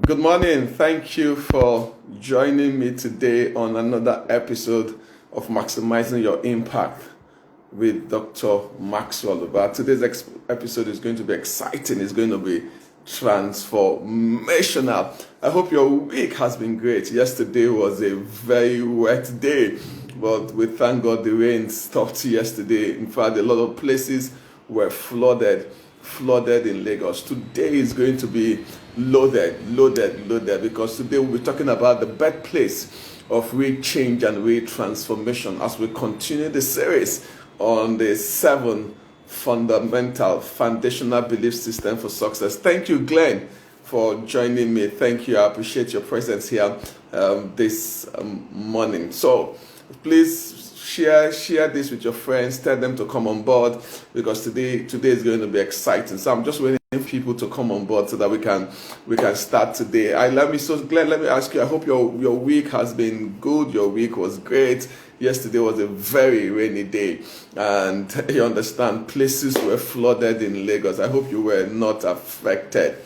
Good morning. Thank you for joining me today on another episode of Maximizing Your Impact with Dr. Maxwell. Ubah. Today's episode is going to be exciting. It's going to be transformational. I hope your week has been great. Yesterday was a very wet day, but we thank God the rain stopped yesterday. In fact, a lot of places were flooded in Lagos. Today is going to be loaded because today we'll be talking about the birthplace of real change and real transformation as we continue the series on the 7 fundamental foundational belief system for success. Thank you, Glenn, for joining me. Thank you. I appreciate your presence here this morning. So please share this with your friends. Tell them to come on board because today is going to be exciting. So I'm just waiting for people to come on board so that we can start today. Glenn, let me ask you. I hope your week has been good. Your week was great. Yesterday was a very rainy day, and you understand places were flooded in Lagos. I hope you were not affected.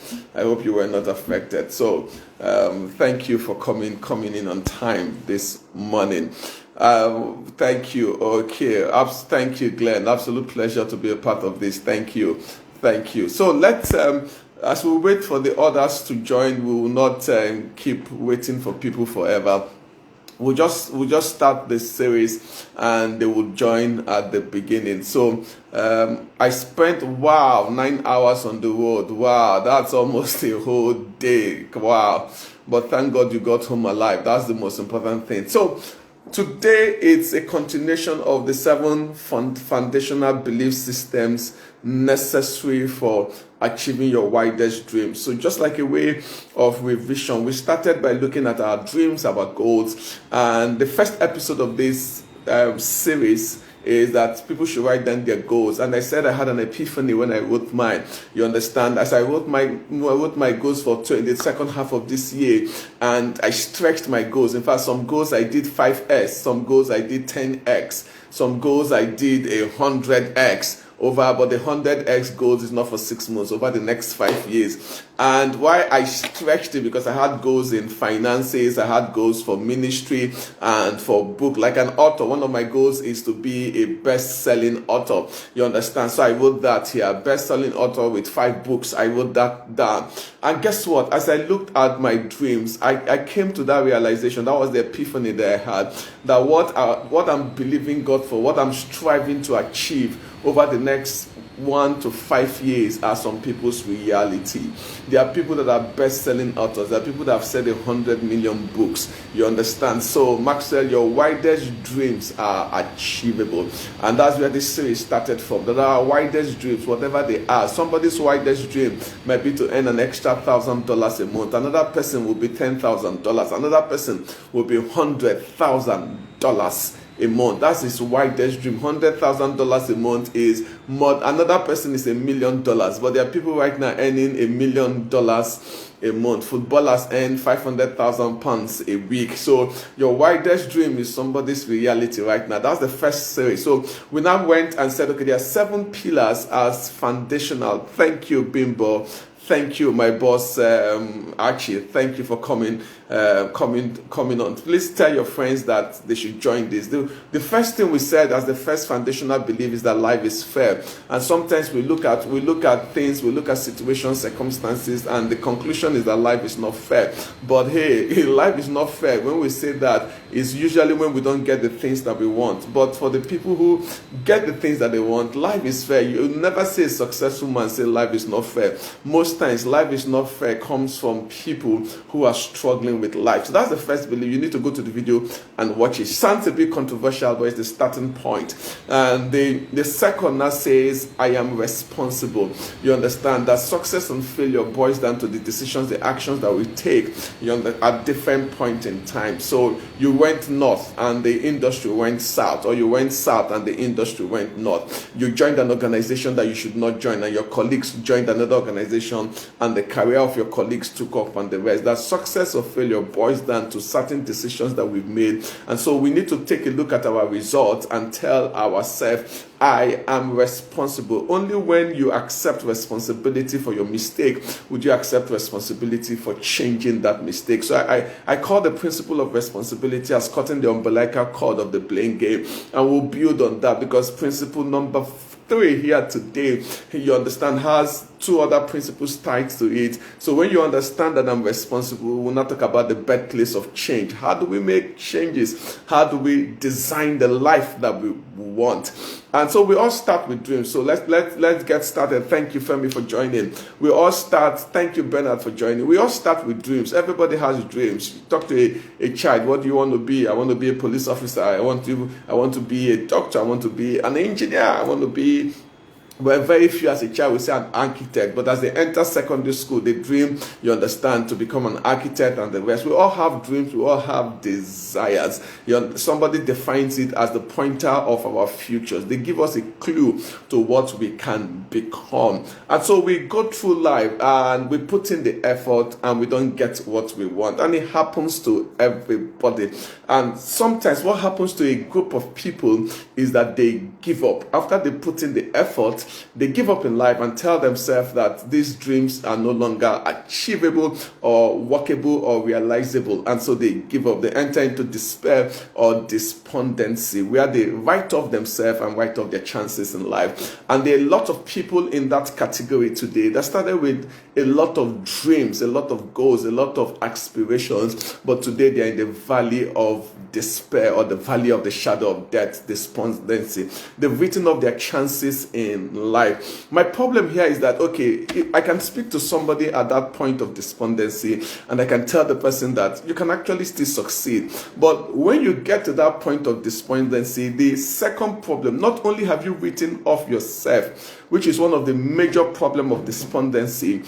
So thank you for coming in on time this morning. Thank you. Okay. Thank you, Glenn. Absolute pleasure to be a part of this. Thank you. So let's, as we wait for the others to join, we will not keep waiting for people forever. We'll just start this series and they will join at the beginning. So I spent 9 hours on the road. Wow, that's almost a whole day. Wow. But thank God you got home alive. That's the most important thing. So today it's a continuation of the 7 foundational belief systems necessary for achieving your widest dreams. So just like a way of revision, we started by looking at our dreams, our goals, and the first episode of this series is that people should write down their goals. And I said I had an epiphany when I wrote mine. You understand? As I wrote my goals for the second half of this year, and I stretched my goals. In fact, some goals I did 5x, some goals I did 10x, some goals I did 100x. But the 100x goals is not for 6 months, over the next 5 years. And why I stretched it, because I had goals in finances, I had goals for ministry and for book. Like an author, one of my goals is to be a best-selling author. You understand? So I wrote that here, best-selling author with 5 books. I wrote that down. And guess what? As I looked at my dreams, I came to that realization. That was the epiphany that I had. That what I'm believing God for, what I'm striving to achieve over the next 1 to 5 years are some people's reality. There are people that are best-selling authors. There are people that have said 100 million books. You understand? So, Maxwell, your widest dreams are achievable. And that's where this series started from. That our widest dreams, whatever they are. Somebody's widest dream might be to earn an extra $1,000 a month. Another person will be $10,000. Another person will be $100,000 a month. That's his widest dream. $100,000 a month is more. Another person is $1 million, but there are people right now earning $1 million a month. Footballers earn £500,000 a week. So your widest dream is somebody's reality right now. That's the first series. So we now went and said, okay, there are 7 pillars as foundational. Thank you, Bimbo. Thank you, my boss, Archie. Thank you for coming on. Please tell your friends that they should join this. The first thing we said as the first foundational belief is that life is fair. And sometimes we look at things, we look at situations, circumstances, and the conclusion is that life is not fair. But hey, life is not fair. When we say that, it's usually when we don't get the things that we want. But for the people who get the things that they want, life is fair. You'll never see a successful man say life is not fair. Most times, life is not fair comes from people who are struggling with life. So that's the first belief. You need to go to the video and watch it. Sounds a bit controversial, but it's the starting point. And the second now says, I am responsible. You understand that success and failure boils down to the decisions, the actions that we take at different points in time. So you went north and the industry went south, or you went south and the industry went north. You joined an organization that you should not join, and your colleagues joined another organization down and the career of your colleagues took up and the rest. That success or failure boils down to certain decisions that we've made. And so we need to take a look at our results and tell ourselves, I am responsible. Only when you accept responsibility for your mistake would you accept responsibility for changing that mistake. So I call the principle of responsibility as cutting the umbilical cord of the blame game, and we'll build on that, because principle number 3 here today, you understand, has 2 other principles tied to it. So when you understand that I'm responsible, we'll not talk about the birthplace of change. How do we make changes? How do we design the life that we want? And so we all start with dreams. So let's get started. Thank you, Femi, for joining. We all start. Thank you, Bernard, for joining. We all start with dreams. Everybody has dreams. You talk to a child. What do you want to be? I want to be a police officer. I want to be a doctor. I want to be an engineer. I want to be. Well, very few as a child will say an architect, but as they enter secondary school, they dream, you understand, to become an architect and the rest. We all have dreams, we all have desires. Somebody defines it as the pointer of our futures. They give us a clue to what we can become. And so we go through life and we put in the effort and we don't get what we want. And it happens to everybody. And sometimes what happens to a group of people is that they give up. After they put in the effort, they give up in life and tell themselves that these dreams are no longer achievable or workable or realizable. And so they give up. They enter into despair or despondency, where they write off themselves and write off their chances in life. And there are a lot of people in that category today that started with a lot of dreams, a lot of goals, a lot of aspirations, but today they are in the valley of despair or the valley of the shadow of death, despondency. They've written off their chances in life. My problem here is that, okay, I can speak to somebody at that point of despondency and I can tell the person that you can actually still succeed. But when you get to that point of despondency, the second problem, not only have you written off yourself, which is one of the major problems of despondency.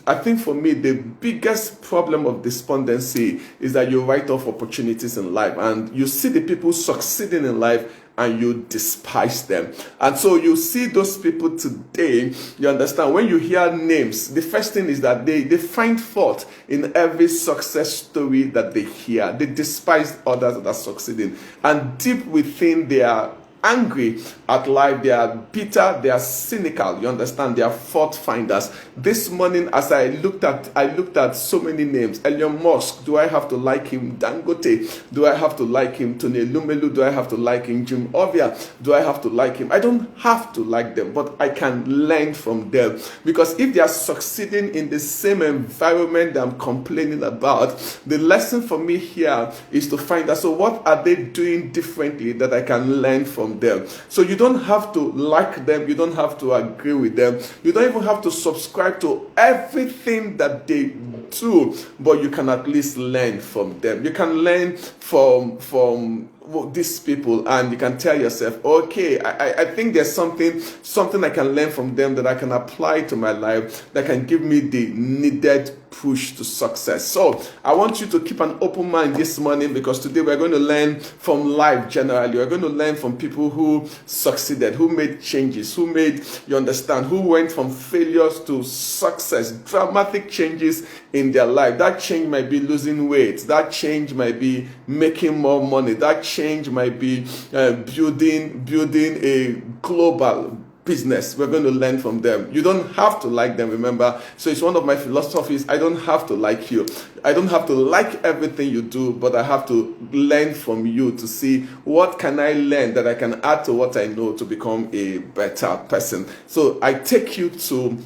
I think for me, the biggest problem of despondency is that you write off opportunities in life and you see the people succeeding in life and you despise them. And so you see those people today, you understand, when you hear names, the first thing is that they find fault in every success story that they hear. They despise others that are succeeding. And deep within, they are angry at life, they are bitter, they are cynical, you understand, they are fault finders. This morning, as I looked at so many names. Elon Musk, do I have to like him? Dangote, do I have to like him? Tony Lumelu, do I have to like him? Jim Ovia, do I have to like him? I don't have to like them, but I can learn from them, because if they are succeeding in the same environment that I'm complaining about, the lesson for me here is to find out, so what are they doing differently that I can learn from them? So you don't have to like them, you don't have to agree with them, you don't even have to subscribe to everything that they do, but you can at least learn from them. You can learn from these people, and you can tell yourself, okay, I think there's something I can learn from them that I can apply to my life, that can give me the needed push to success. So I want you to keep an open mind this morning, because today we're going to learn from life generally. We're going to learn from people who succeeded, who made changes, who went from failures to success, dramatic changes in their life. That change might be losing weight, that change might be making more money, that change might be building a global business. We're going to learn from them. You don't have to like them, remember. So it's one of my philosophies. I don't have to like you. I don't have to like everything you do, but I have to learn from you to see what can I learn that I can add to what I know to become a better person. So I take you to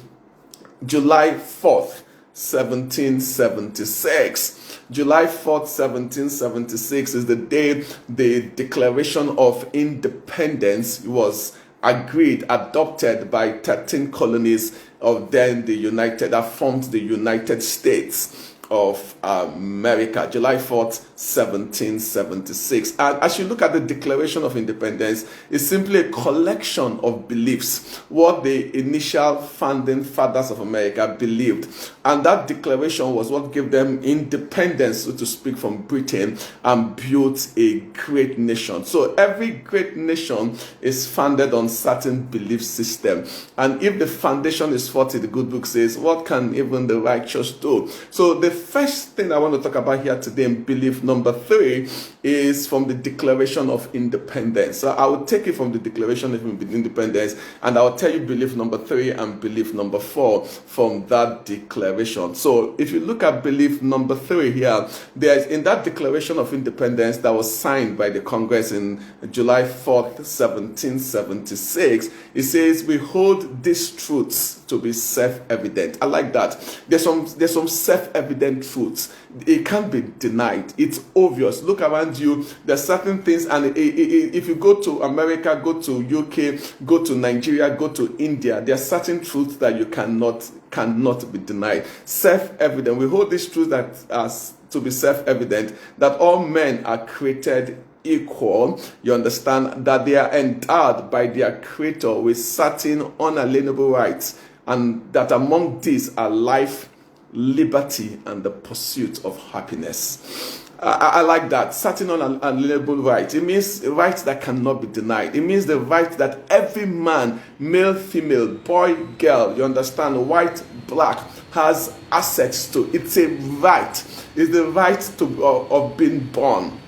July 4th, 1776. July 4th, 1776 is the day the Declaration of Independence was adopted by 13 colonies of then that formed the United States of America, July 4th, 1776. And as you look at the Declaration of Independence, it's simply a collection of beliefs, what the initial founding fathers of America believed. And that declaration was what gave them independence, so to speak, from Britain, and built a great nation. So every great nation is founded on certain belief system. And if the foundation is faulty, the good book says, what can even the righteous do? So the first thing I want to talk about here today in belief number 3 is from the Declaration of Independence. So I will take it from the Declaration of Independence, and I will tell you belief number 3 and belief number 4 from that declaration. So if you look at belief number 3 here, there's in that Declaration of Independence that was signed by the Congress in July 4th, 1776, it says, we hold these truths to be self-evident. I like that. There's some self-evident truths. It can't be denied. It's obvious. Look around you. There's certain things, and if you go to America, go to UK, go to Nigeria, go to India, there are certain truths that you cannot be denied. Self-evident. We hold this truth that as to be self-evident, that all men are created equal. You understand that they are endowed by their creator with certain unalienable rights, and that among these are life, liberty, and the pursuit of happiness. I like that. Certain unalienable rights. It means rights that cannot be denied. It means the right that every man, male, female, boy, girl, you understand, white, black, has access to. It's a right. It's the right to of being born.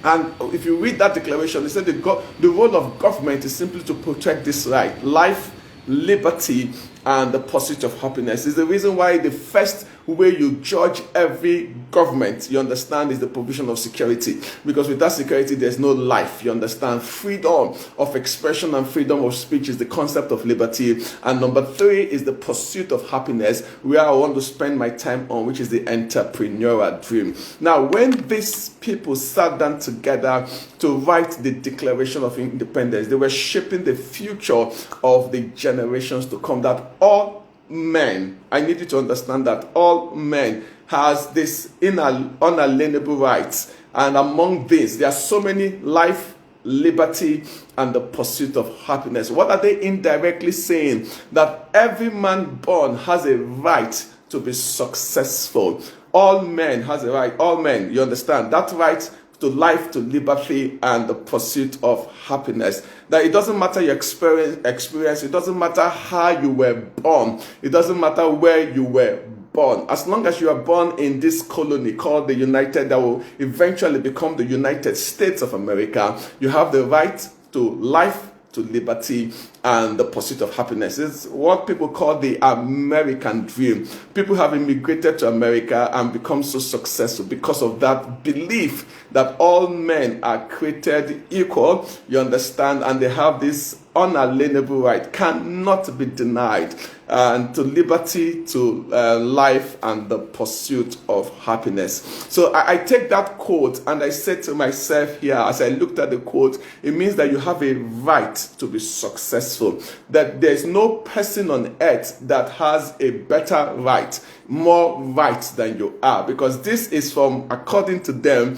And if you read that declaration, it said the role of government is simply to protect this right, life, liberty, and the pursuit of happiness. Is the reason why the first way you judge every government, you understand, is the provision of security. Because without security, there's no life. You understand? Freedom of expression and freedom of speech is the concept of liberty. And number 3 is the pursuit of happiness, where I want to spend my time on, which is the entrepreneurial dream. Now, when these people sat down together to write the Declaration of Independence, they were shaping the future of the generations to come, that all men, I need you to understand that all men has this unalienable rights, and among these there are so many: life, liberty, and the pursuit of happiness. What are they indirectly saying? That every man born has a right to be successful. All men has a right. All men, you understand that right to life, to liberty, and the pursuit of happiness. That it doesn't matter your experience, it doesn't matter how you were born, it doesn't matter where you were born. As long as you are born in this colony called the United, that will eventually become the United States of America, you have the right to life, to liberty, and the pursuit of happiness. It's what people call the American dream. People have immigrated to America and become so successful because of that belief that all men are created equal, you understand, and they have this unalienable right, cannot be denied, and to liberty, to life, and the pursuit of happiness. So I take that quote and I said to myself here, as I looked at the quote, it means that you have a right to be successful, that there's no person on earth that has a better right, more rights than you are, because this is from, according to them,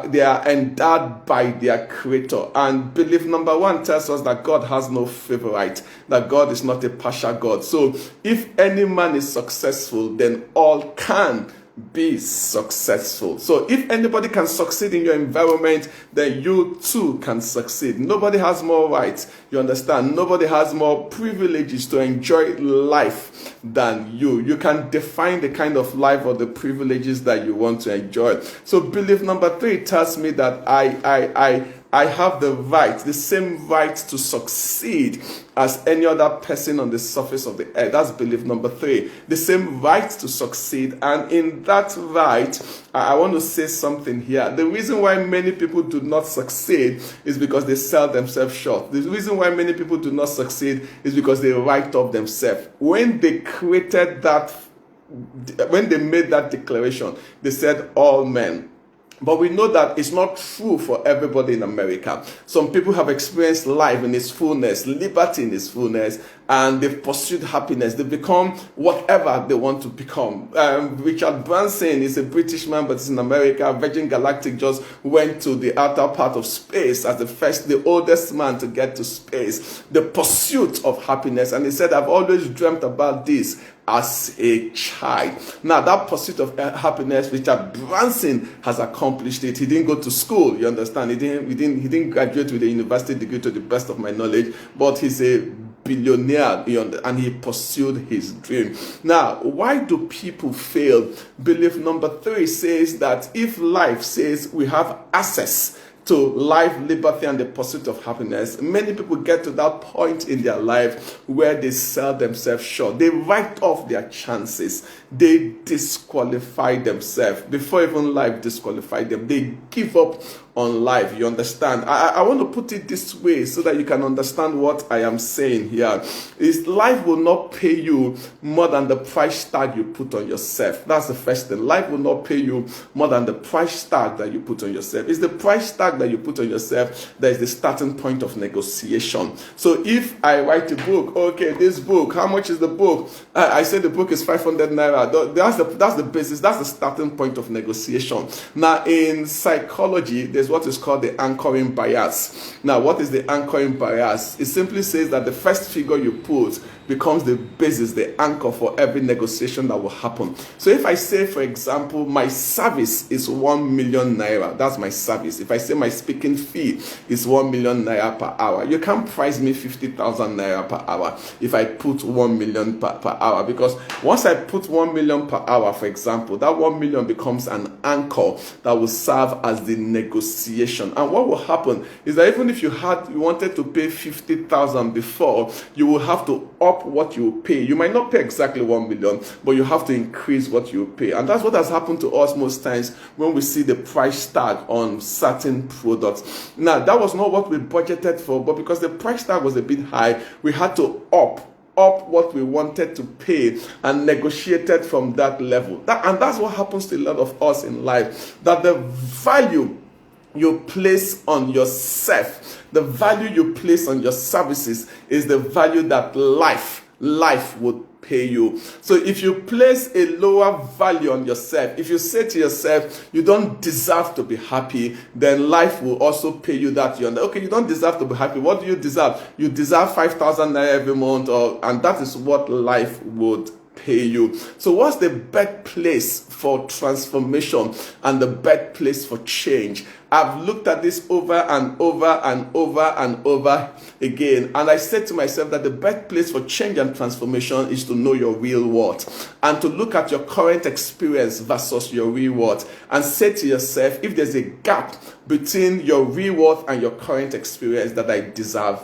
they are endowed by their creator. And belief number 1 tells us that God has no favorite, that God is not a partial God. So if any man is successful, then all can be successful. So if anybody can succeed in your environment, then you too can succeed. Nobody has more rights, you understand? Nobody has more privileges to enjoy life than you. You can define the kind of life or the privileges that you want to enjoy. So belief number 3 tells me that I have the right, the same right to succeed as any other person on the surface of the earth. That's belief number 3. The same right to succeed. And in that right, I want to say something here. The reason why many people do not succeed is because they sell themselves short. The reason why many people do not succeed is because they write off themselves. When they created that, when they made that declaration, they said all men. But we know that it's not true for everybody in America. Some people have experienced life in its fullness, liberty in its fullness, and they've pursued happiness. They've become whatever they want to become. Richard Branson is a British man, but it's in America. Virgin Galactic just went to the outer part of space as the oldest man to get to space. The pursuit of happiness. And he said, I've always dreamt about this as a child. Now, that pursuit of happiness, Richard Branson has accomplished it. He didn't go to school, you understand. He didn't graduate with a university degree to the best of my knowledge, but he's a billionaire, and he pursued his dream. Now, why do people fail? Belief number 3 says that if life says we have access to life, liberty, and the pursuit of happiness, many people get to that point in their life where they sell themselves short. They write off their chances. They disqualify themselves. Before even life disqualified them, they give up on life. You understand? I want to put it this way so that you can understand what I am saying here. Is life will not pay you more than the price tag you put on yourself. That's the first thing. Life will not pay you more than the price tag that you put on yourself. It's the price tag that you put on yourself that is the starting point of negotiation. So if I write a book, okay, this book, how much is the book? I say the book is 500 naira. That's the basis. That's the starting point of negotiation. Now, in psychology, there's what is called the anchoring bias. Now, what is the anchoring bias? It simply says that the first figure you put becomes the basis, the anchor for every negotiation that will happen. So if I say, for example, my service is 1 million naira, that's my service. If I say my speaking fee is 1 million naira per hour, you can't price me 50,000 naira per hour if I put 1 million per hour, because once I put 1 million per hour, for example, that 1 million becomes an anchor that will serve as the negotiation. And what will happen is that even if you wanted to pay 50,000 before, you will have to up what you pay. You might not pay exactly 1 million, but you have to increase what you pay. And that's what has happened to us most times when we see the price tag on certain products. Now, that was not what we budgeted for, but because the price tag was a bit high, we had to up what we wanted to pay and negotiated from that level. And that's what happens to a lot of us in life, that the value you place on yourself, the value you place on your services is the value that life would pay you. So if you place a lower value on yourself, if you say to yourself, you don't deserve to be happy, then life will also pay you that. Okay, you don't deserve to be happy. What do you deserve? You deserve 5,000 naira every month, and that is what life would pay you. So what's the birthplace for transformation and the birthplace for change? I've looked at this over and over and over and over again, and I said to myself that the birthplace for change and transformation is to know your real worth and to look at your current experience versus your real worth and say to yourself, if there's a gap between your real worth and your current experience, that I deserve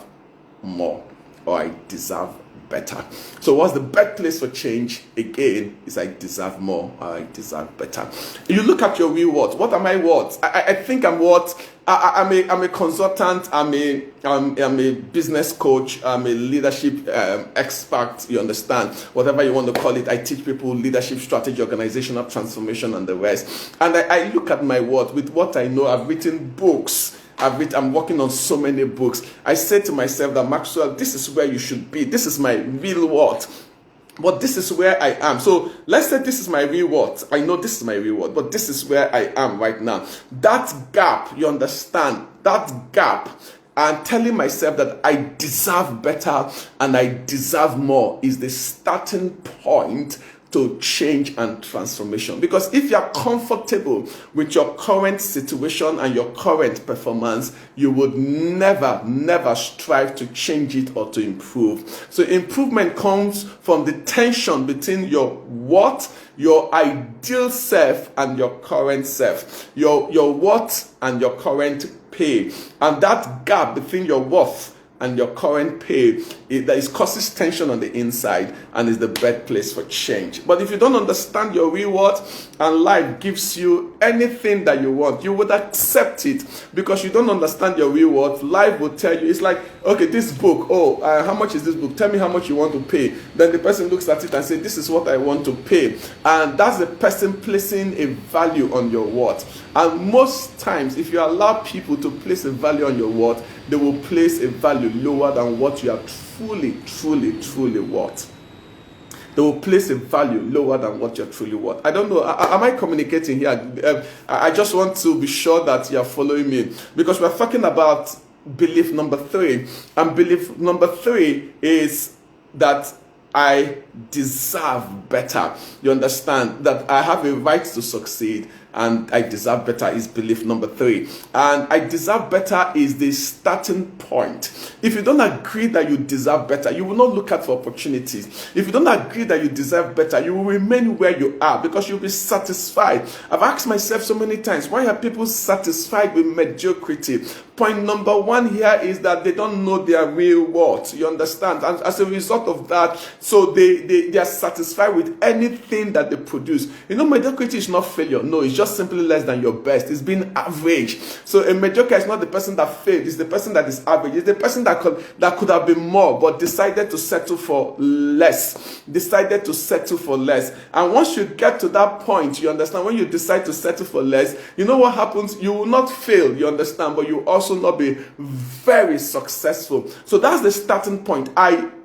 more or I deserve better. So what's the birthplace for change? Again, is I deserve more or I deserve better. You look at your real worth. What am I worth? I think I'm worth. I'm a consultant. I'm a business coach. I'm a leadership expert. You understand? Whatever you want to call it. I teach people leadership, strategy, organizational transformation, and the rest. And I look at my worth with what I know. I've written books. I'm working on so many books. I said to myself that, Maxwell, this is where you should be. This is my real worth. But this is where I am. So let's say this is my real worth. I know this is my real worth, but this is where I am right now. That gap, you understand? That gap, and telling myself that I deserve better and I deserve more is the starting point to change and transformation. Because if you are comfortable with your current situation and your current performance, you would never strive to change it or to improve. So improvement comes from the tension between your worth, your ideal self, and your current self. Your worth and your current pay. And that gap between your worth and your current pay, that causes tension on the inside and is the birthplace for change. But if you don't understand your real worth and life gives you anything that you want, you would accept it because you don't understand your real worth. Life will tell you, it's like, okay, this book, how much is this book? Tell me how much you want to pay. Then the person looks at it and says, this is what I want to pay. And that's the person placing a value on your worth. And most times, if you allow people to place a value on your worth, they will place a value lower than what you are truly worth. They will place a value lower than what you're truly worth. I don't know. Am I communicating here? I just want to be sure that you're following me, because we're talking about belief number 3. And belief number 3 is that I deserve better. You understand? That I have a right to succeed and I deserve better is belief number 3. And I deserve better is the starting point. If you don't agree that you deserve better, you will not look out for opportunities. If you don't agree that you deserve better, you will remain where you are because you'll be satisfied. I've asked myself so many times, why are people satisfied with mediocrity? Point number 1 here is that they don't know their real worth. You understand? And as a result of that, so they are satisfied with anything that they produce. You know, mediocrity is not failure. No, it's just simply less than your best. It's being average. So a mediocre is not the person that failed. It's the person that is average. It's the person that could have been more, but decided to settle for less. Decided to settle for less. And once you get to that point, you understand, when you decide to settle for less, you know what happens? You will not fail, you understand, but you also not be very successful. So that's the starting point.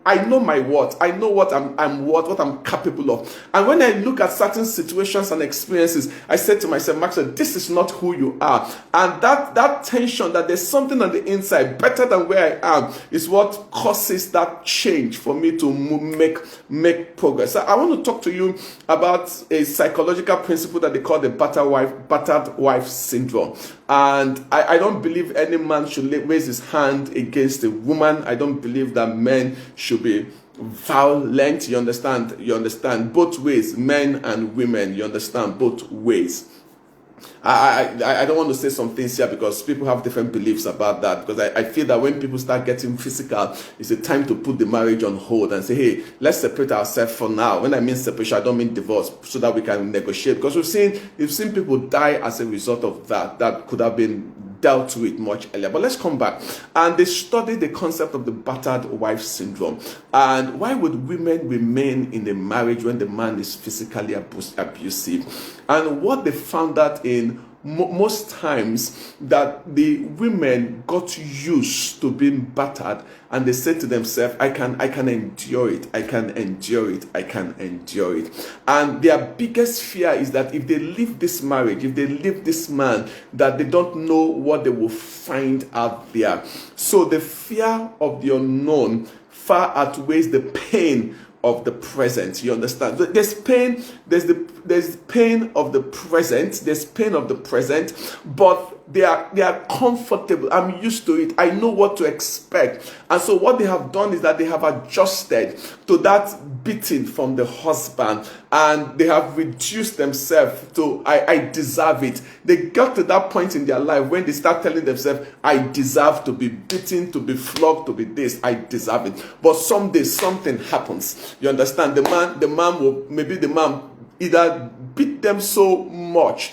I know my worth. I know what I'm worth, what I'm capable of. And when I look at certain situations and experiences, I said to myself, Maxwell, this is not who you are. And that tension, that there's something on the inside better than where I am, is what causes that change for me to make progress. So I want to talk to you about a psychological principle that they call the battered wife syndrome. And I don't believe any man should raise his hand against a woman. I don't believe that men should be violent. You understand both ways, men and women. You understand both ways. I don't want to say some things here because people have different beliefs about that, because I feel that when people start getting physical, it's a time to put the marriage on hold and say, hey, let's separate ourselves for now. When I mean separation, I don't mean divorce, so that we can negotiate, because we've seen people die as a result of that could have been dealt with much earlier. But let's come back. And they studied the concept of the battered wife syndrome. And why would women remain in a marriage when the man is physically abusive? And what they found out in most times, that the women got used to being battered, and they said to themselves, I can endure it, I can endure it, I can endure it. And their biggest fear is that if they leave this marriage, if they leave this man, that they don't know what they will find out there. So the fear of the unknown far outweighs the pain of the present. You understand? There's pain, there's pain of the present, but they are comfortable. I'm used to it. I know what to expect. And so what they have done is that they have adjusted to that beating from the husband, and they have reduced themselves to I deserve it. They got to that point in their life when they start telling themselves, I deserve to be beaten, to be flogged, to be this, I deserve it. But someday something happens. You understand? The man either beat them so much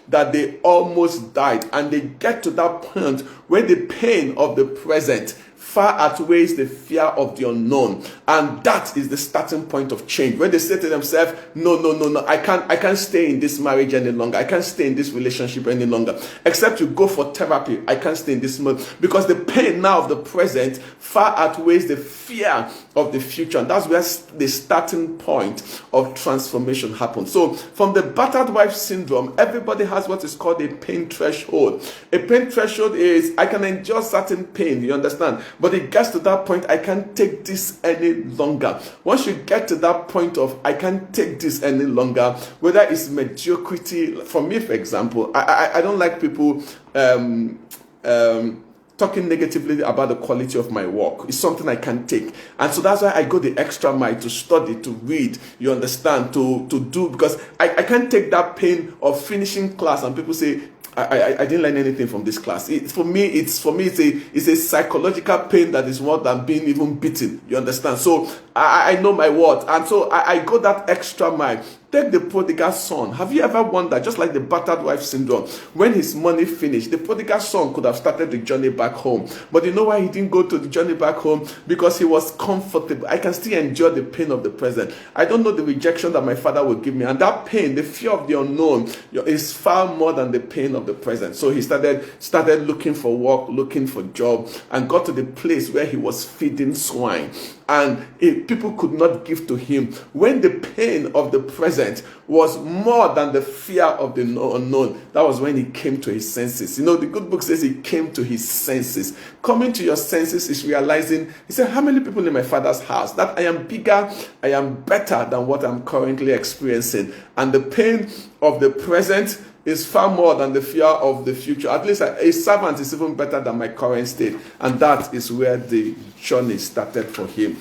that they almost died, and they get to that point where the pain of the present far outweighs the fear of the unknown. And that is the starting point of change, when they say to themselves, no, I can't stay in this marriage any longer, I can't stay in this relationship any longer, except you go for therapy. I can't stay in this mode, because the pain now of the present far outweighs the fear of the future. And that's where the starting point of transformation happens. So from the battered wife syndrome, everybody has what is called a pain threshold. A pain threshold is, I can endure certain pain, you understand, but it gets to that point, I can't take this any longer. Once you get to that point of I can't take this any longer, whether it's mediocrity, for me, for example, I don't like people talking negatively about the quality of my work. It's something I can't take. And so that's why I go the extra mile to study, to read, you understand, to do, because I can't take that pain of finishing class and people say, I didn't learn anything from this class. For me, it's a psychological pain that is more than being even beaten. You understand? So I know my worth. And so I go that extra mile. Take the prodigal son. Have you ever wondered, just like the battered wife syndrome, when his money finished, the prodigal son could have started the journey back home. But you know why he didn't go to the journey back home? Because he was comfortable. I can still enjoy the pain of the present. I don't know the rejection that my father will give me. And that pain, the fear of the unknown, is far more than the pain of the present. So he started looking for work, looking for job, and got to the place where he was feeding swine. And people could not give to him when the pain of the present was more than the fear of the unknown. That was when he came to his senses. You know, the good book says he came to his senses. Coming to your senses is realizing, he said, how many people in my father's house? That I am bigger, I am better than what I'm currently experiencing. And the pain of the present is far more than the fear of the future. At least a servant is even better than my current state. And that is where the journey started for him.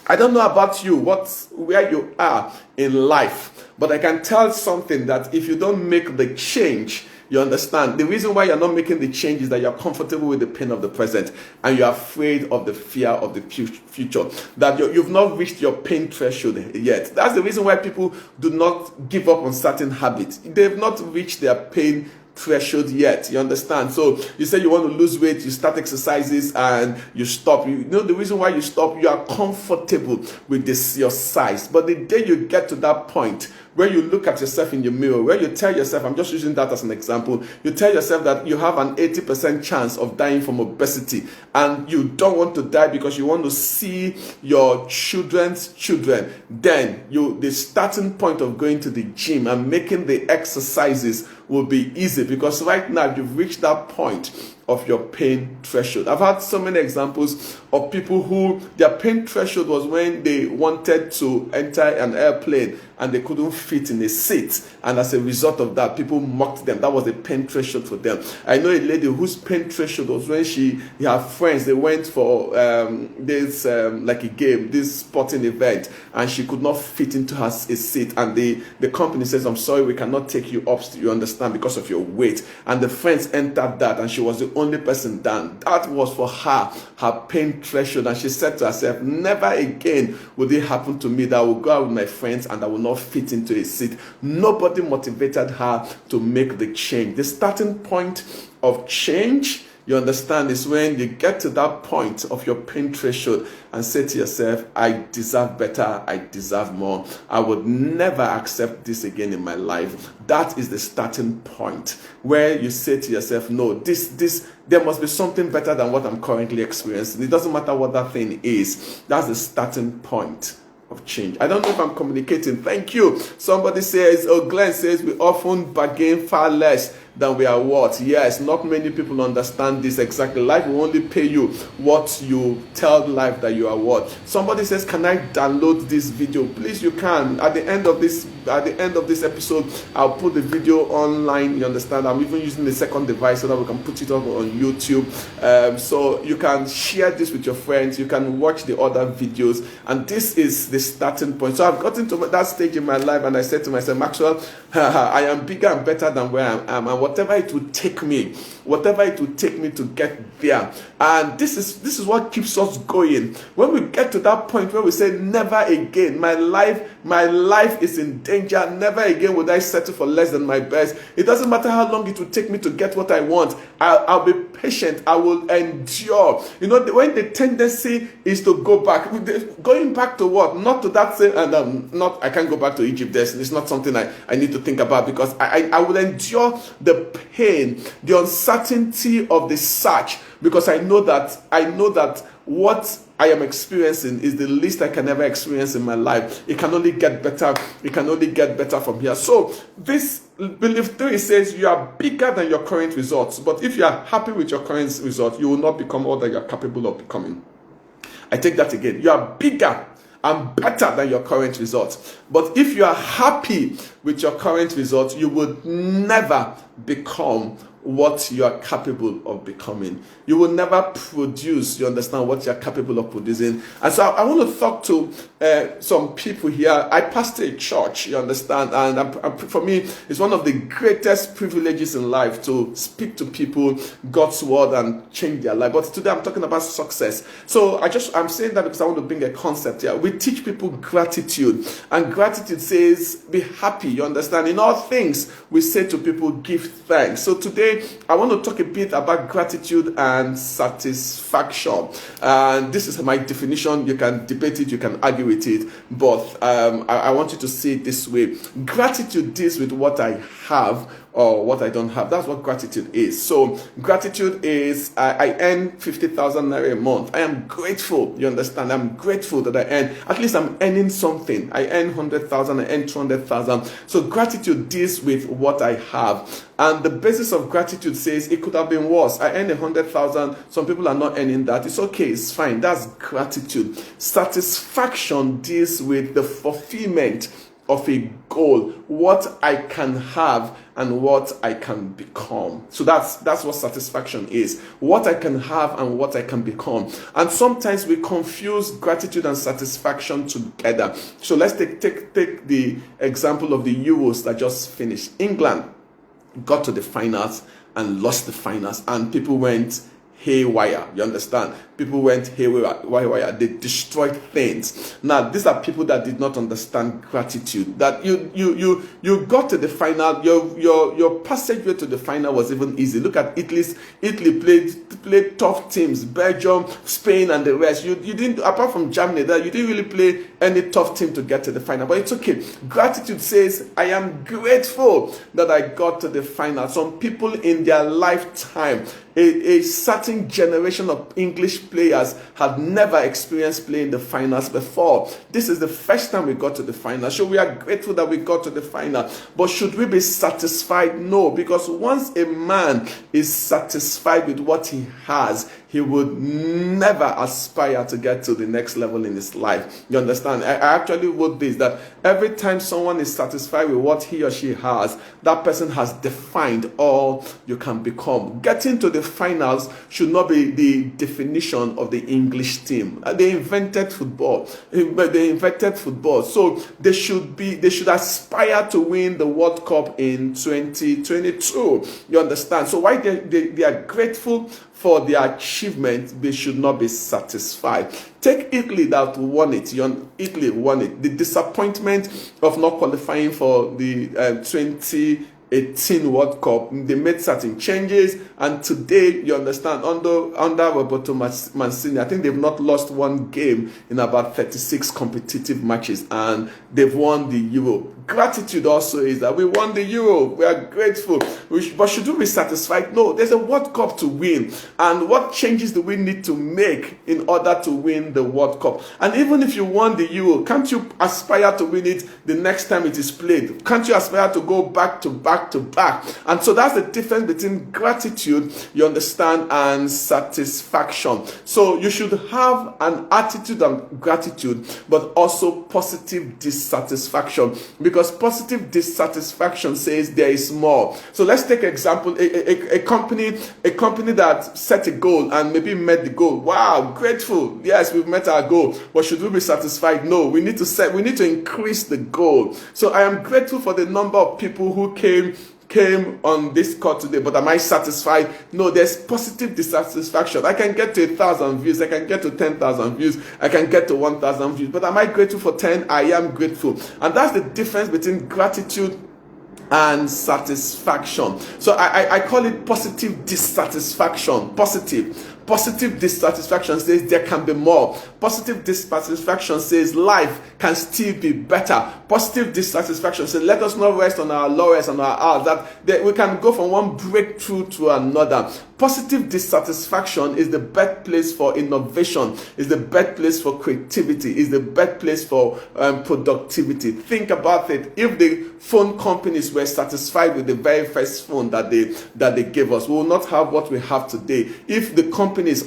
I don't know about you, where you are in life, but I can tell something that if you don't make the change, you understand. The reason why you're not making the change is that you're comfortable with the pain of the present and you're afraid of the fear of the future. That you've not reached your pain threshold yet. That's the reason why people do not give up on certain habits. They've not reached their pain threshold yet. You understand? So you say you want to lose weight, you start exercises and you stop. You know the reason why you stop? You are comfortable with your size. But the day you get to that point where you look at yourself in your mirror, where you tell yourself, I'm just using that as an example, you tell yourself that you have an 80% chance of dying from obesity and you don't want to die because you want to see your children's children, then the starting point of going to the gym and making the exercises will be easy because right now you've reached that point of your pain threshold. I've had so many examples of people who their pain threshold was when they wanted to enter an airplane and they couldn't fit in a seat, and as a result of that, people mocked them. That was a pain threshold for them. I know a lady whose pain threshold was when her friends, they went for this like a game, this sporting event, and she could not fit into a seat, and the company says, I'm sorry, we cannot take you up, you understand, because of your weight. And the friends entered that, and she was the only person done. That was for her pain threshold, and she said to herself, never again will it happen to me that I will go out with my friends and I will not fit into a seat. Nobody motivated her to make the change. The starting point of change, you understand, is when you get to that point of your pain threshold and say to yourself, I deserve better, I deserve more. I would never accept this again in my life. That is the starting point where you say to yourself, no, there must be something better than what I'm currently experiencing. It doesn't matter what that thing is. That's the starting point of change. I don't know if I'm communicating. Thank you. Somebody says, Glenn says, we often bargain far less than we are worth. Yes, not many people understand this exactly. Life will only pay you what you tell life that you are worth. Somebody says, can I download this video? Please, you can. At the end of this episode, I'll put the video online. You understand? I'm even using the second device so that we can put it up on YouTube. So you can share this with your friends. You can watch the other videos. And this is the starting point. So I've gotten to that stage in my life and I said to myself, Maxwell, I am bigger and better than where I am. And whatever it will take me to get there. And this is what keeps us going. When we get to that point where we say, never again, my life is in danger. Never again would I settle for less than my best. It doesn't matter how long it will take me to get what I want. I'll be patient. I will endure. You know, when the tendency is to go back, going back to what? Not to that same, and I can't go back to Egypt. It's not something I need to think about, because I will endure the pain, the uncertainty of the search, because I know that what I am experiencing is the least I can ever experience in my life. It can only get better. It can only get better from here. So this belief 3 says you are bigger than your current results. But if you are happy with your current result, you will not become all that you are capable of becoming. I take that again. You are bigger and better than your current results. But if you are happy with your current results, you would never become what you are capable of becoming. You will never produce, you understand, what you're capable of producing. And so I want to talk to some people here. I pastor a church, you understand, and for me, it's one of the greatest privileges in life to speak to people God's word and change their life. But today I'm talking about success. So I'm saying that because I want to bring a concept here. We teach people gratitude, and gratitude says, be happy, you understand. In all things, we say to people, give thanks. So today, I want to talk a bit about gratitude and satisfaction. And this is my definition. You can debate it, you can argue with it, but I want you to see it this way. Gratitude deals with what I have or what I don't have. That's what gratitude is. So gratitude is, I earn 50,000 naira a month. I am grateful. You understand? I'm grateful that I earn. At least I'm earning something. I earn 100,000. I earn 200,000. So gratitude deals with what I have. And the basis of gratitude says it could have been worse. I earn 100,000. Some people are not earning that. It's okay. It's fine. That's gratitude. Satisfaction deals with the fulfillment of a goal, what I can have and what I can become. So that's what satisfaction is, what I can have and what I can become. And sometimes we confuse gratitude and satisfaction together. So let's take the example of the Euros that just finished. England got to the finals and lost the finals, and people went haywire. You understand? People went haywire. They destroyed things. Now, these are people that did not understand gratitude. That you got to the final. Your passageway to the final was even easy. Look at Italy. Italy played tough teams. Belgium, Spain, and the rest. You didn't, apart from Germany, that you didn't really play any tough team to get to the final. But it's okay. Gratitude says, I am grateful that I got to the final. Some people in their lifetime, a certain generation of English players had never experienced playing the finals before. This is the first time we got to the final. So we are grateful that we got to the final. But should we be satisfied? No, because once a man is satisfied with what he has, he would never aspire to get to the next level in his life. You understand? I actually wrote this, that every time someone is satisfied with what he or she has, that person has defined all you can become. Getting to the finals should not be the definition of the English team. They invented football. So they should aspire to win the World Cup in 2022. You understand? So why they are grateful for their achievement, they should not be satisfied. Take Italy that won it. Italy won it. The disappointment of not qualifying for the 2018 World Cup, they made certain changes, and today, you understand, under Roberto Mancini, I think they've not lost one game in about 36 competitive matches, and they've won the Euro. Gratitude also is that we won the Euro. We are grateful. But should we be satisfied? No, there's a World Cup to win. And what changes do we need to make in order to win the World Cup? And even if you won the Euro, can't you aspire to win it the next time it is played? Can't you aspire to go back to back to back? And so that's the difference between gratitude, you understand, and satisfaction. So you should have an attitude of gratitude, but also positive dissatisfaction. Because positive dissatisfaction says there is more. So let's take example, a company that set a goal and maybe met the goal. Wow, grateful. Yes, we've met our goal. But should we be satisfied? No, we need to increase the goal. So I am grateful for the number of people who came on this call today, but am I satisfied? No, there's positive dissatisfaction. I can get to 1,000 views, I can get to 10,000 views, I can get to 1,000 views, but am I grateful for 10? I am grateful. And that's the difference between gratitude and satisfaction. So I call it positive dissatisfaction. Positive dissatisfaction says there can be more. Positive dissatisfaction says life can still be better. Positive dissatisfaction says let us not rest on our laurels and our hours, that we can go from one breakthrough to another. Positive dissatisfaction is the birthplace for innovation, is the birthplace for creativity, is the birthplace for productivity. Think about it. If the phone companies were satisfied with the very first phone that they gave us, we will not have what we have today. If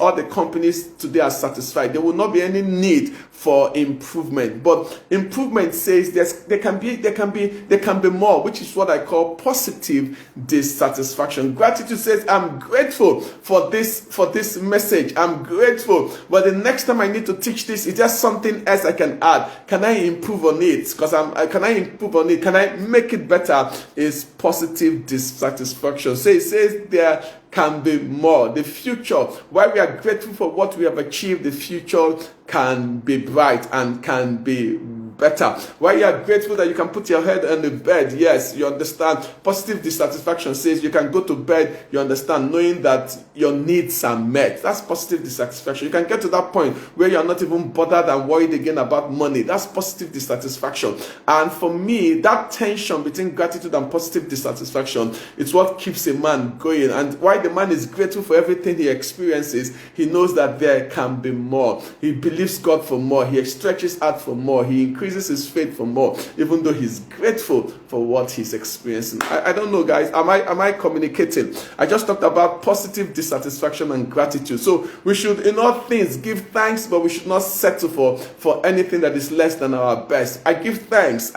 all the companies today are satisfied, there will not be any need for improvement. But improvement says there can be more, which is what I call positive dissatisfaction. Gratitude says, I'm grateful for this message. I'm grateful, but the next time I need to teach this, is there something else I can add? Can I improve on it? Can I improve on it? Can I make it better? Is positive dissatisfaction. So it says there can be more. The future, while we are grateful for what we have achieved, the future can be bright and can be better. While you are grateful that you can put your head on the bed, yes, you understand. Positive dissatisfaction says you can go to bed, you understand, knowing that your needs are met. That's positive dissatisfaction. You can get to that point where you're not even bothered and worried again about money. That's positive dissatisfaction. And for me, that tension between gratitude and positive dissatisfaction is what keeps a man going. And while the man is grateful for everything he experiences, he knows that there can be more. He believes God for more. He stretches out for more. He increases his faith for more, even though he's grateful for what he's experiencing. I don't know, guys. Am I communicating? I just talked about positive dissatisfaction and gratitude. So we should, in all things, give thanks, but we should not settle for anything that is less than our best. I give thanks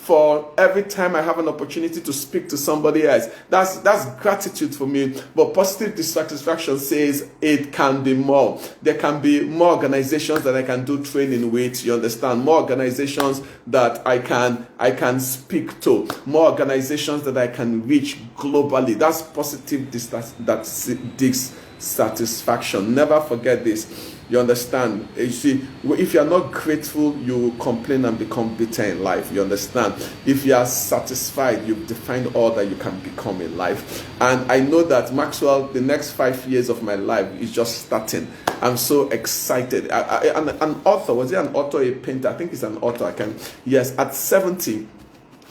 for every time I have an opportunity to speak to somebody else. That's gratitude for me. But positive dissatisfaction says it can be more. There can be more organizations that I can do training with. You understand? More organizations that I can speak to. More organizations that I can reach globally. That's positive dissatisfaction. Never forget this. You understand? You see, if you are not grateful, you complain and become bitter in life. You understand? If you are satisfied, you've defined all that you can become in life. And I know that, Maxwell, the next 5 years of my life is just starting. I'm so excited. An author, was he an author or a painter? I think he's an author. Yes, at 70.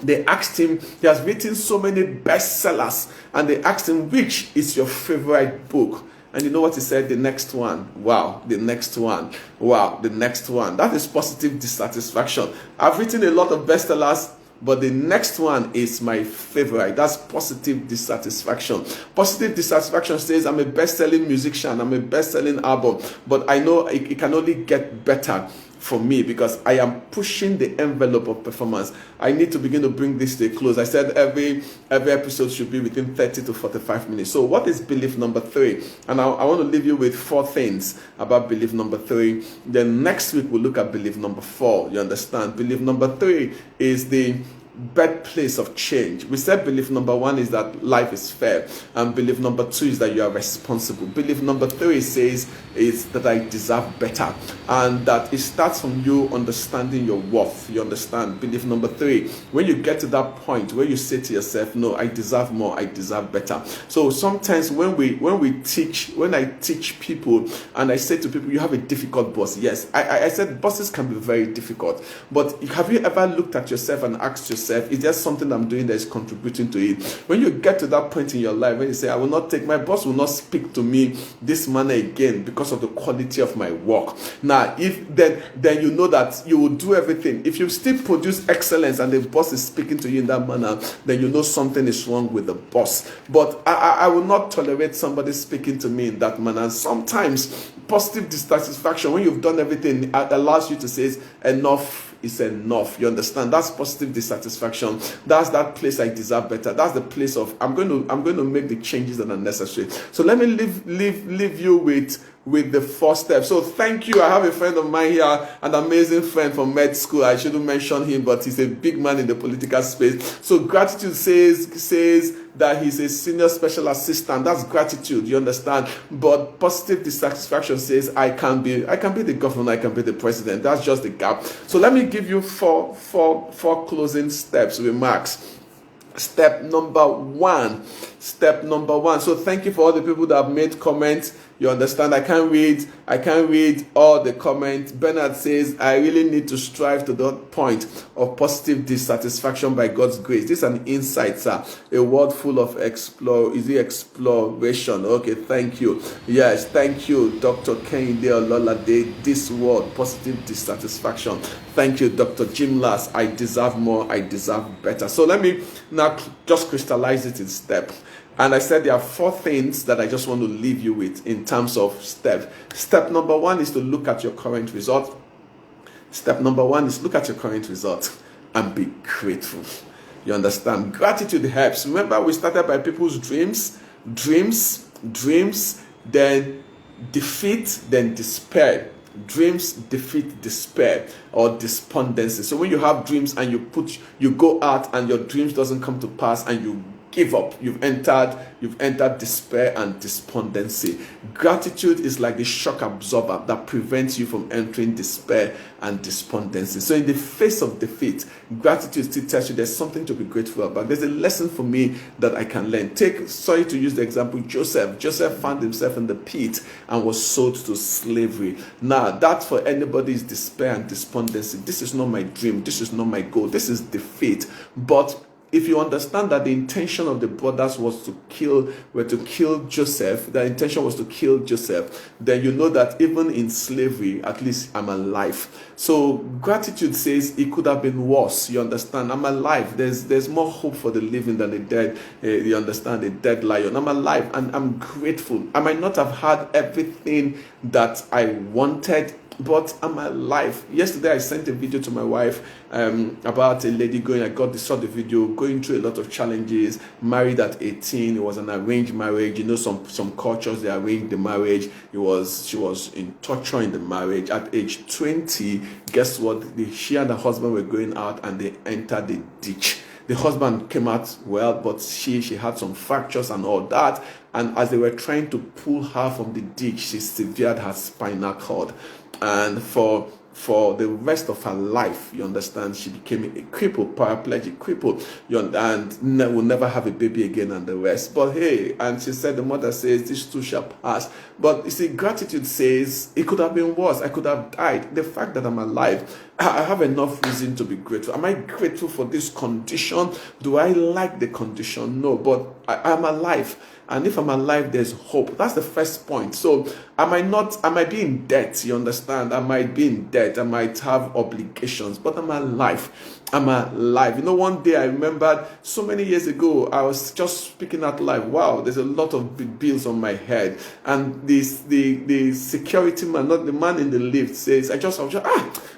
They asked him, he has written so many bestsellers, and they asked him, which is your favorite book? And you know what he said? The next one. Wow, the next one. Wow, the next one. That is positive dissatisfaction. I've written a lot of bestsellers, but the next one is my favorite. That's positive dissatisfaction. Positive dissatisfaction says, I'm a best-selling musician, I'm a best-selling album, but I know it can only get better for me because I am pushing the envelope of performance. I need to begin to bring this to a close. I said every episode should be within 30 to 45 minutes. So what is belief number 3? And I want to leave you with 4 things about belief number 3. Then next week we'll look at belief number 4. You understand? Belief number 3 is the birthplace of change. We said belief number 1 is that life is fair, and belief number 2 is that you are responsible. Belief number 3 says is that I deserve better, and that it starts from you understanding your worth. You understand? Belief number 3, when you get to that point where you say to yourself, no, I deserve more, I deserve better. So sometimes when I teach people and I say to people, you have a difficult boss. Yes, I said bosses can be very difficult, but have you ever looked at yourself and asked yourself, is there something I'm doing that is contributing to it? When you get to that point in your life when you say, my boss will not speak to me this manner again because of the quality of my work. Now, if then you know that you will do everything. If you still produce excellence and the boss is speaking to you in that manner, then you know something is wrong with the boss. But I will not tolerate somebody speaking to me in that manner. Sometimes positive dissatisfaction, when you've done everything, allows you to say enough is enough. You understand? That's positive dissatisfaction. That's that place I deserve better. That's the place of I'm going to make the changes that are necessary. So let me leave you with the 4 steps. So thank you. I have a friend of mine here, an amazing friend from med school. I shouldn't mention him, but he's a big man in the political space. So gratitude says that he's a senior special assistant. That's gratitude, you understand? But positive dissatisfaction says I can be the governor, I can be the president. That's just the gap. So let me give you four closing steps, remarks. Step number 1 Step number one. So thank you for all the people that have made comments. You understand? I can't read all the comments. Bernard says, I really need to strive to that point of positive dissatisfaction by God's grace. This is an insight, sir. A world full of exploration. Okay, thank you. Yes, thank you, Dr. Kehinde Ololade. This word, positive dissatisfaction. Thank you, Dr. Jim Lass. I deserve more. I deserve better. So let me now just crystallize it in steps. And I said there are 4 things that I just want to leave you with in terms of steps. Step number 1 is to look at your current result. Step number 1 is look at your current result and be grateful. You understand? Gratitude helps. Remember, we started by people's dreams, then defeat, then despair. Dreams defeat despair or despondency. So when you have dreams and you go out and your dreams doesn't come to pass and you give up, you've entered despair and despondency. Gratitude is like the shock absorber that prevents you from entering despair and despondency. So in the face of defeat, gratitude still tells you there's something to be grateful about. There's a lesson for me that I can learn. Sorry to use the example, Joseph found himself in the pit and was sold to slavery. Now that for anybody is despair and despondency. This is not my dream, this is not my goal, this is defeat. But if you understand that the intention of the brothers was to kill Joseph, the intention was to kill Joseph, then you know that even in slavery, at least I'm alive. So gratitude says it could have been worse. You understand? I'm alive. There's more hope for the living than the dead. You understand? The dead lion. I'm alive and I'm grateful. I might not have had everything that I wanted, but I'm alive. Yesterday I sent a video to my wife about a lady saw the video, going through a lot of challenges, married at 18. It was an arranged marriage. You know, some cultures, they arranged the marriage. She was in torture in the marriage. At age 20, guess what? She and her husband were going out and they entered the ditch. The husband came out well, but she had some fractures and all that. And as they were trying to pull her from the ditch, she severed her spinal cord. And for the rest of her life, you understand, she became a cripple, paraplegic cripple, and will never have a baby again and the rest. But hey, and she said, the mother says, this too shall pass. But you see, gratitude says, it could have been worse. I could have died. The fact that I'm alive, I have enough reason to be grateful. Am I grateful for this condition? Do I like the condition? No, but I'm alive. And if I'm alive, there's hope. That's the first point. So I might be in debt, you understand? I might be in debt. I might have obligations, but I'm alive. I'm alive. You know, one day I remembered so many years ago, I was just speaking out loud. Wow, there's a lot of big bills on my head. And the security man, not the man in the lift, says,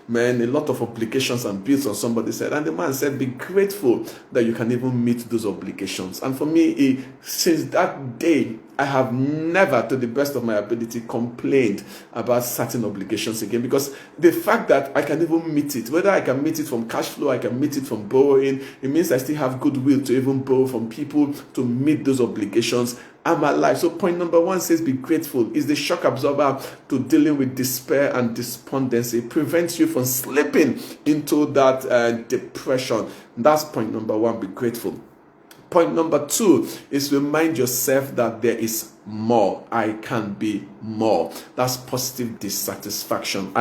man, a lot of obligations and bills on somebody's head. And the man said, be grateful that you can even meet those obligations. And for me, since that day, I have never, to the best of my ability, complained about certain obligations again, because the fact that I can even meet it, whether I can meet it from cash flow, I can meet it from borrowing, it means I still have goodwill to even borrow from people to meet those obligations. I'm alive. So point number 1 says be grateful. Is the shock absorber to dealing with despair and despondency. It prevents you from slipping into that depression. That's point number 1, be grateful. Point number 2 is remind yourself that there is more. I can be more. That's positive dissatisfaction.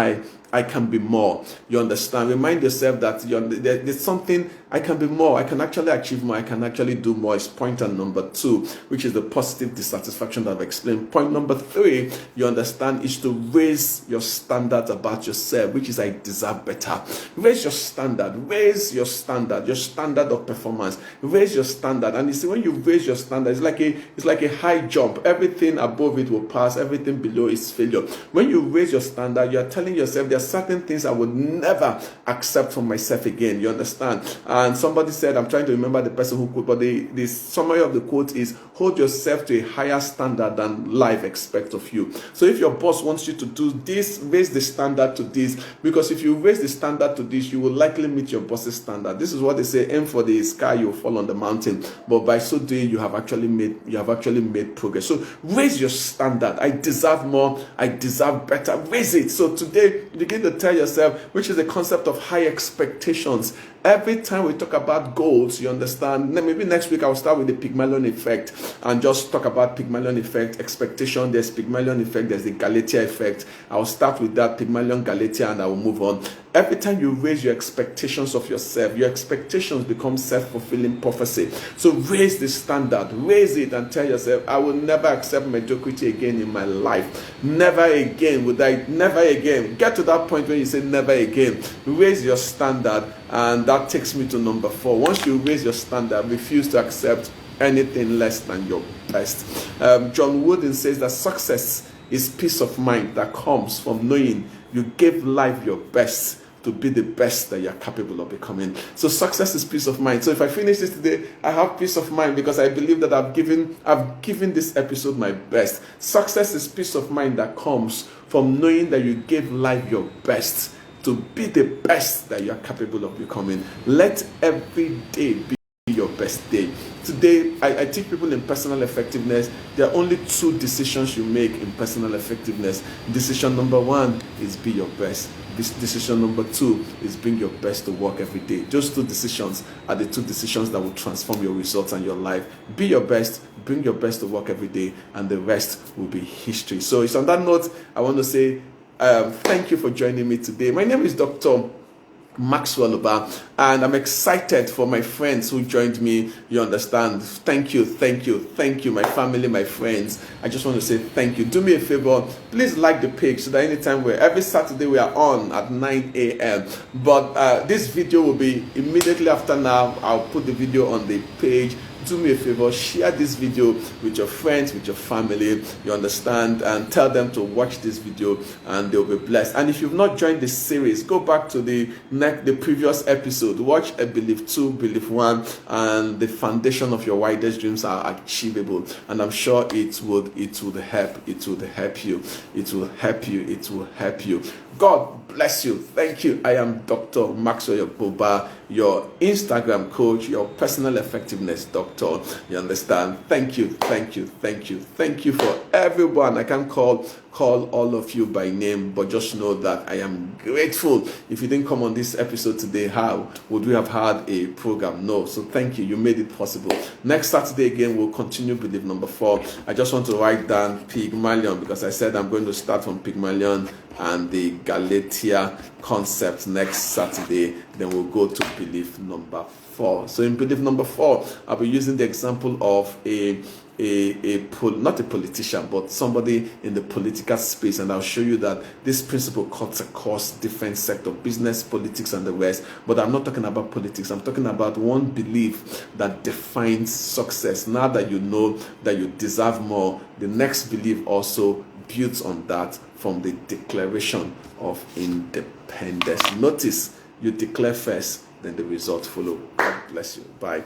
I can be more. You understand? Remind yourself that there's something, I can be more. I can actually achieve more. I can actually do more. It's point number 2, which is the positive dissatisfaction that I've explained. Point number 3, you understand, is to raise your standards about yourself, which is I deserve better. Raise your standard. Raise your standard of performance. Raise your standard. And you see, when you raise your standard, it's like a high jump. Everything above it will pass. Everything below is failure. When you raise your standard, you are telling yourself there are certain things I would never accept from myself again. You understand? And somebody said, I'm trying to remember the person who quote, but the summary of the quote is, hold yourself to a higher standard than life expects of you. So if your boss wants you to do this, raise the standard to this, because if you raise the standard to this, you will likely meet your boss's standard. This is what they say, aim for the sky, you'll fall on the mountain. But by so doing, you have actually made progress. So raise your standard. I deserve more. I deserve better. Raise it. So today, begin to tell yourself, which is the concept of high expectations. Every time we talk about goals, you understand, maybe next week I'll start with the Pygmalion effect and just talk about Pygmalion effect, expectation. There's Pygmalion effect, there's the Galatia effect. I'll start with that Pygmalion, Galatia, and I will move on. Every time you raise your expectations of yourself, your expectations become self-fulfilling prophecy. So raise the standard, raise it, and tell yourself, I will never accept mediocrity again in my life. Never again would I, never again. Get to that point where you say never again. Raise your standard, and that takes me to number 4. Once you raise your standard, refuse to accept anything less than your best. John Wooden says that success is peace of mind that comes from knowing you gave life your best to be the best that you're capable of becoming. So success is peace of mind. So if I finish this today, I have peace of mind because I believe that I've given this episode my best. Success is peace of mind that comes from knowing that you gave life your best to be the best that you're capable of becoming. Let every day be your best day. Today, I teach people in personal effectiveness. There are only 2 decisions you make in personal effectiveness. Decision number 1 is be your best. Decision number 2 is bring your best to work every day. Those 2 decisions are the 2 decisions that will transform your results and your life. Be your best, bring your best to work every day, and the rest will be history. So it's on that note, I want to say thank you for joining me today. My name is Dr. Maxwell, Ubah, and I'm excited for my friends who joined me. You understand? Thank you, my family, my friends. I just want to say thank you. Do me a favor, please like the page so that anytime every Saturday we are on at 9 a.m. But this video will be immediately after now. I'll put the video on the page. Do me a favor, share this video with your friends, with your family, you understand, and tell them to watch this video and they'll be blessed. And if you've not joined this series, go back to the previous episode, watch a Believe 2, Believe 1, and the foundation of your wildest dreams are achievable. And I'm sure it would help you. God bless you. Thank you. I am Dr. Maxwell Ubah, your Instagram coach, your personal effectiveness doctor. You understand? Thank you for everyone. I can't call all of you by name, but just know that I am grateful. If you didn't come on this episode today, how would we have had a program? No. So thank you. You made it possible. Next Saturday again, we'll continue Believe number 4. I just want to write down Pygmalion because I said I'm going to start from Pygmalion and the Galatia concept next Saturday. Then we'll go to Believe number 4. So in Believe number 4, I'll be using the example of not a politician, but somebody in the political space, and I'll show you that this principle cuts across different sectors, business, politics, and the rest. But I'm not talking about politics. I'm talking about one belief that defines success. Now that you know that you deserve more, the next belief also builds on that from the Declaration of Independence. Notice, you declare first, then the results follow. God bless you. Bye.